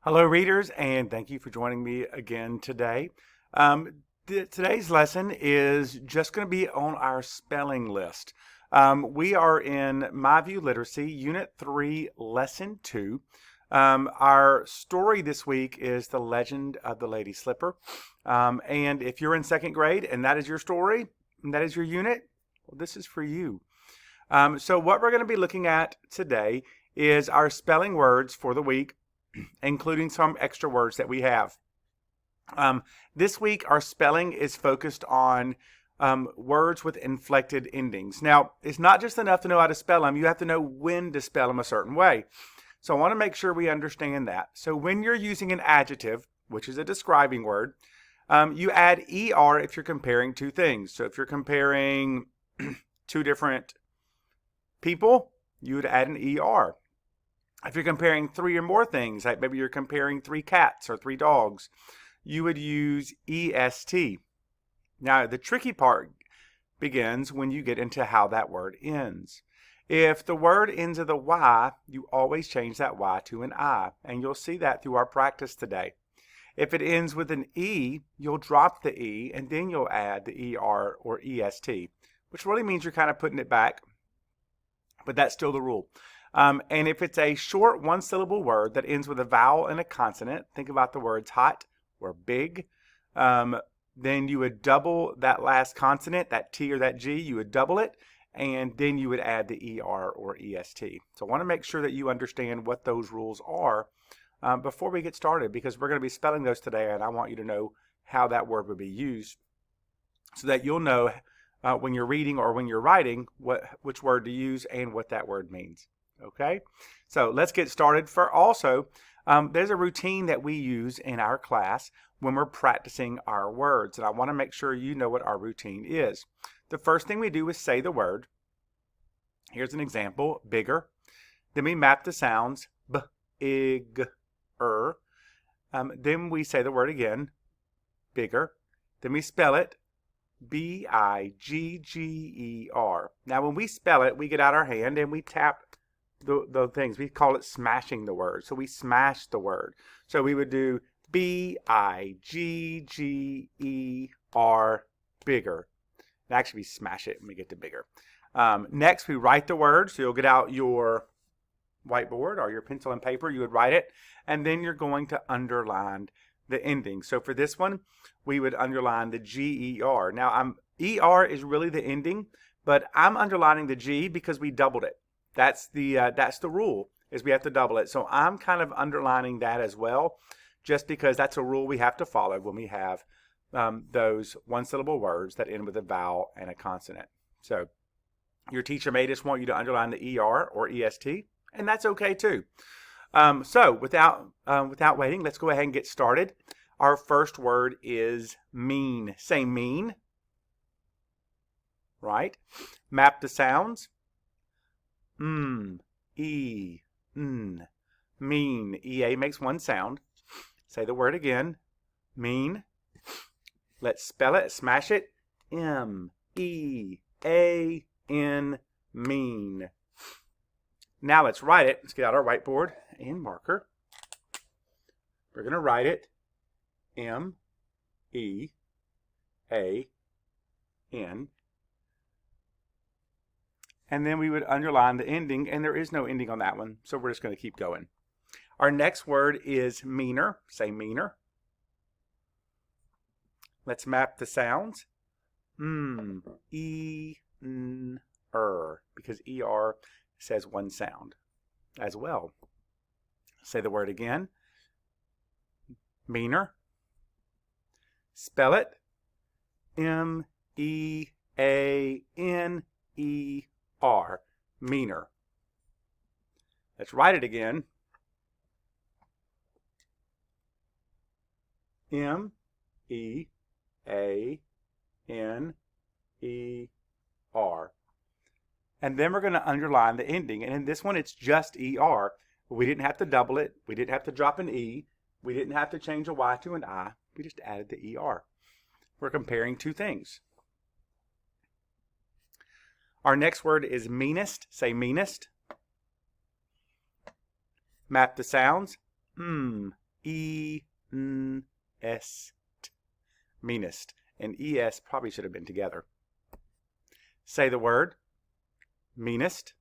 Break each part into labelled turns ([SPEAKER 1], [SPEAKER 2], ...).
[SPEAKER 1] Hello, readers, and thank you for joining me again today. Today's lesson is just going to be on our spelling list. We are in MyView Literacy Unit 3, Lesson 2. Our story this week is The Legend of the Lady Slipper. And if you're in second grade and that is your story, and that is your unit, well, this is for you. So what we're going to be looking at today is our spelling words for the week, including some extra words that we have. This week, our spelling is focused on words with inflected endings. Now, it's not just enough to know how to spell them. You have to know when to spell them a certain way. So I want to make sure we understand that. So when you're using an adjective, which is a describing word, you add ER if you're comparing two things. So if you're comparing two different people, you would add an ER. If you're comparing three or more things, like maybe you're comparing three cats or three dogs, you would use EST. Now, the tricky part begins when you get into how that word ends. If the word ends with a Y, you always change that Y to an I, and you'll see that through our practice today. If it ends with an E, you'll drop the E, and then you'll add the ER or EST, which really means you're kind of putting it back, but that's still the rule. And if it's a short one-syllable word that ends with a vowel and a consonant, think about the words hot or big, then you would double that last consonant, that T or that G, you would double it, and then you would add the ER or EST. So I want to make sure that you understand what those rules are before we get started, because we're going to be spelling those today, and I want you to know how that word would be used so that you'll know when you're reading or when you're writing which word to use and what that word means. Okay, so let's get started. There's a routine that we use in our class when we're practicing our words, and I want to make sure you know what our routine is. The first thing we do is say the word. Here's an example: bigger. Then we map the sounds: b, ig, er. Then we say the word again: bigger. Then we spell it: B-I-G-G-E-R. Now, when we spell it, we get out our hand and we tap the things. We call it smashing the word. So we smash the word. So we would do B-I-G-G-E-R, bigger. Actually, we smash it when we get to bigger. Next, we write the word. So you'll get out your whiteboard or your pencil and paper. You would write it, and then you're going to underline the ending. So for this one, we would underline the G-E-R. Now, ER is really the ending, but I'm underlining the G because we doubled it. That's the rule, is we have to double it. So I'm kind of underlining that as well, just because that's a rule we have to follow when we have those one-syllable words that end with a vowel and a consonant. So your teacher may just want you to underline the ER or EST, and that's okay too. So without waiting, let's go ahead and get started. Our first word is mean. Say mean. Right? Map the sounds. E, n. Mean. EA makes one sound. Say the word again. Mean. Let's spell it. Smash it. M-E-A-N. Mean. Now let's write it. Let's get out our whiteboard and marker. We're going to write it M-E-A-N. And then we would underline the ending, and there is no ending on that one, so we're just going to keep going. Our next word is meaner. Say meaner. Let's map the sounds. E-n-er, because E-R says one sound as well. Say the word again. Meaner. Spell it. M-E-A-N-E-R. Meaner. Let's write it again. M-E-A-N-E-R. And then we're going to underline the ending. And in this one, it's just ER. We didn't have to double it. We didn't have to drop an E. We didn't have to change a Y to an I. We just added the ER. We're comparing two things. Our next word is meanest. Say meanest. Map the sounds. Meanest. And es probably should have been together. Say the word meanest.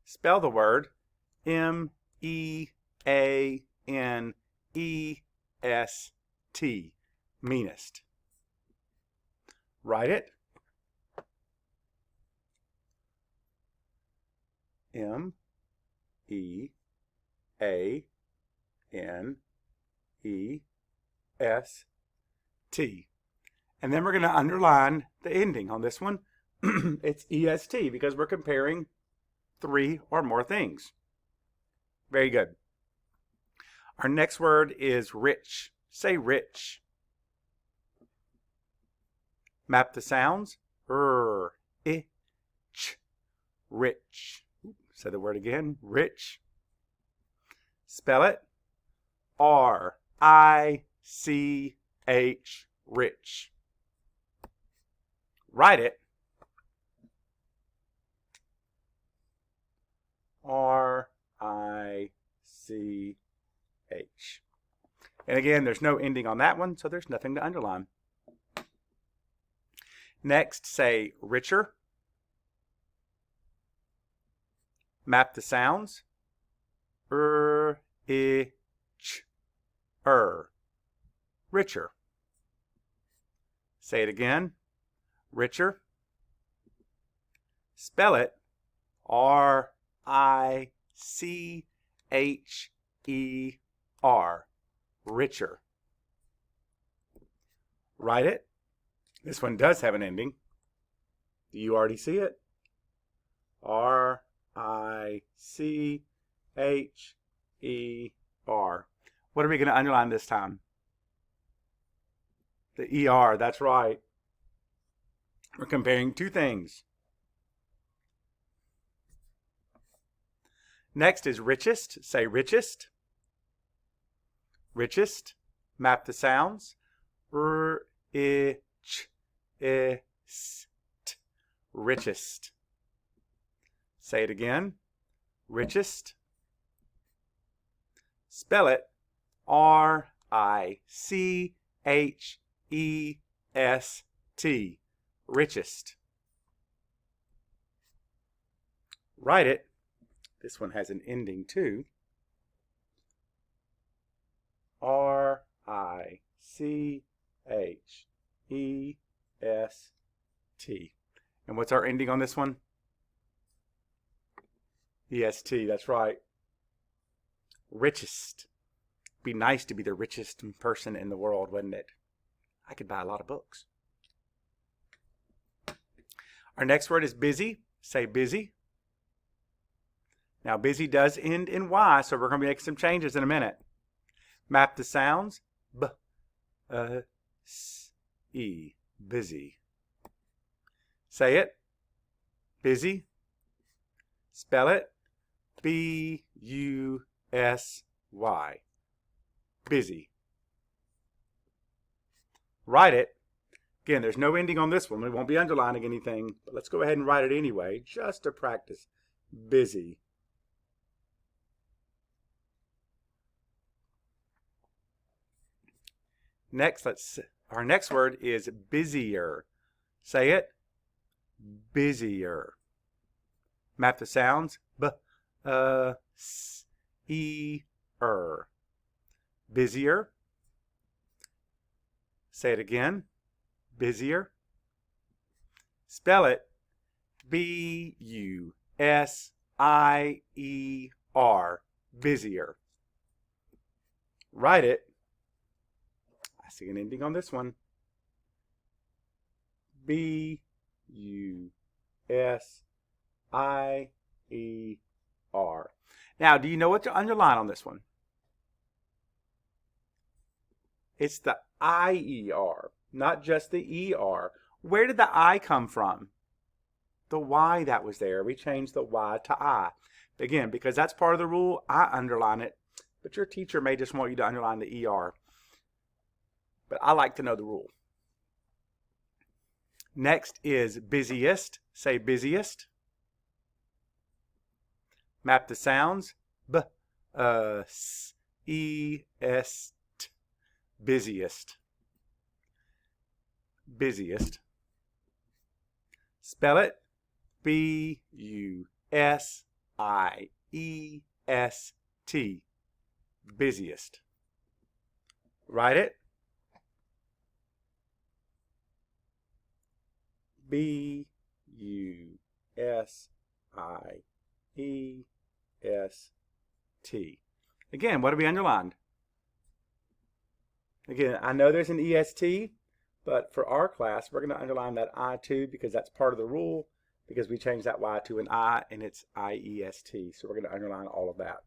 [SPEAKER 1] Spell the word meanest. Meanest. Write it. meanest. And then we're going to underline the ending on this one. It's est because we're comparing 3 or more things. Very good. Our next word is rich. Say rich. Map the sounds. Ich. Rich. Say the word again. Rich. Spell it. R-I-C-H. Rich. Write it. R-I-C-H. And again, there's no ending on that one, so there's nothing to underline. Next, say richer. Map the sounds. Ich. Richer. Say it again. Richer. Spell it. R-I-C-H-E-R. Richer. Write it. This one does have an ending. Do you already see it? R-I-C-H-E-R. What are we going to underline this time? The ER, that's right. We're comparing 2 things. Next is richest. Say richest. Richest. Map the sounds. R-I-C-H-E-S-T. Richest. Say it again. Richest. Spell it. R-I-C-H-E-S-T. Richest. Write it. This one has an ending too. R-I-C-H-E-S-T. And what's our ending on this one? E-S-T, that's right. Richest. Be nice to be the richest person in the world, wouldn't it? I could buy a lot of books. Our next word is busy. Say busy. Now, busy does end in Y, so we're going to make some changes in a minute. Map the sounds. B-S-E. Busy. Say it. Busy. Spell it. B-U-S-Y. Busy. Write it. Again, there's no ending on this one. We won't be underlining anything, but let's go ahead and write it anyway, just to practice. Busy. Next, our next word is busier. Say it. Busier. Map the sounds. B-S-E-R. Busier. Say it again. Busier. Spell it. B-U-S-I-E-R. Busier. Write it. I see an ending on this one. B-U-S-I-E-R. Now, do you know what to underline on this one? It's the I-E-R, not just the E-R. Where did the I come from? The Y that was there. We changed the Y to I. Again, because that's part of the rule, I underline it. But your teacher may just want you to underline the ER. But I like to know the rule. Next is busiest. Say busiest. Map the sounds. Busiest. Busiest. Spell it. B-U-S-I-E-S-T. Busiest. Write it. B-U-S-I-E-S-T. Again, what have we underlined? Again, I know there's an EST, but for our class, we're going to underline that I too because that's part of the rule, because we changed that Y to an I and it's I-E-S-T. So we're going to underline all of that.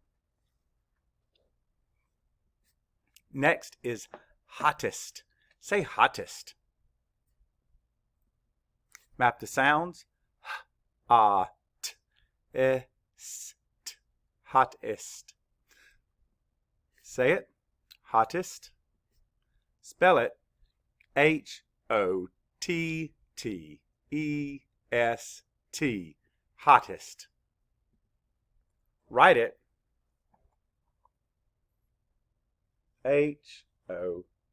[SPEAKER 1] Next is hottest. Say hottest. Map the sounds. H-A-T-E-S-T. Hottest. Say it. Hottest. Spell it. H-O-T-T-E-S-T. Hottest. Write it. H-O-T-T-E-S-T.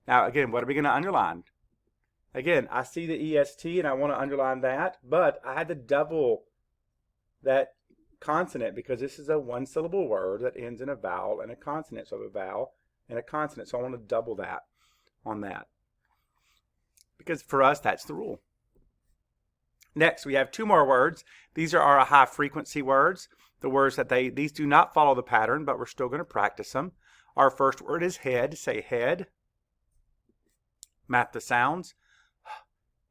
[SPEAKER 1] Now, again, what are we going to underline? Again, I see the EST and I want to underline that, but I had to double that consonant because this is a one-syllable word that ends in a vowel and a consonant. So I have a vowel and a consonant. So I want to double that on that because for us, that's the rule. Next, we have two more words. These are our high frequency words. The words that these do not follow the pattern, but we're still going to practice them. Our first word is head. Say head. Map the sounds.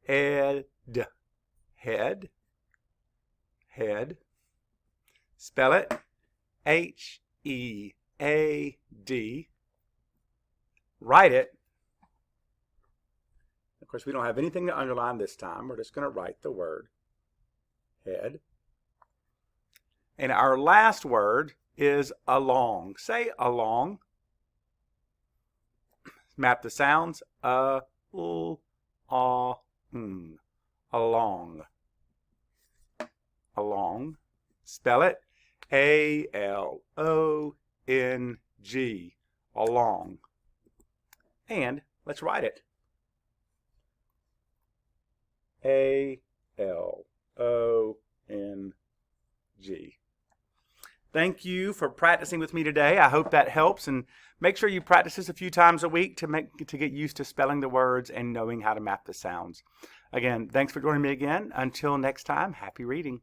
[SPEAKER 1] Head. Head. Head. Spell it. H-E-A-D. Write it. Of course, we don't have anything to underline this time. We're just going to write the word head. And our last word is along. Say along. Map the sounds. Along. Along. Along. Spell it. A-L-O-N-G. Along. And let's write it. A-L-O-N-G. Thank you for practicing with me today. I hope that helps, and make sure you practice this a few times a week to get used to spelling the words and knowing how to map the sounds. Again, thanks for joining me again. Until next time, happy reading.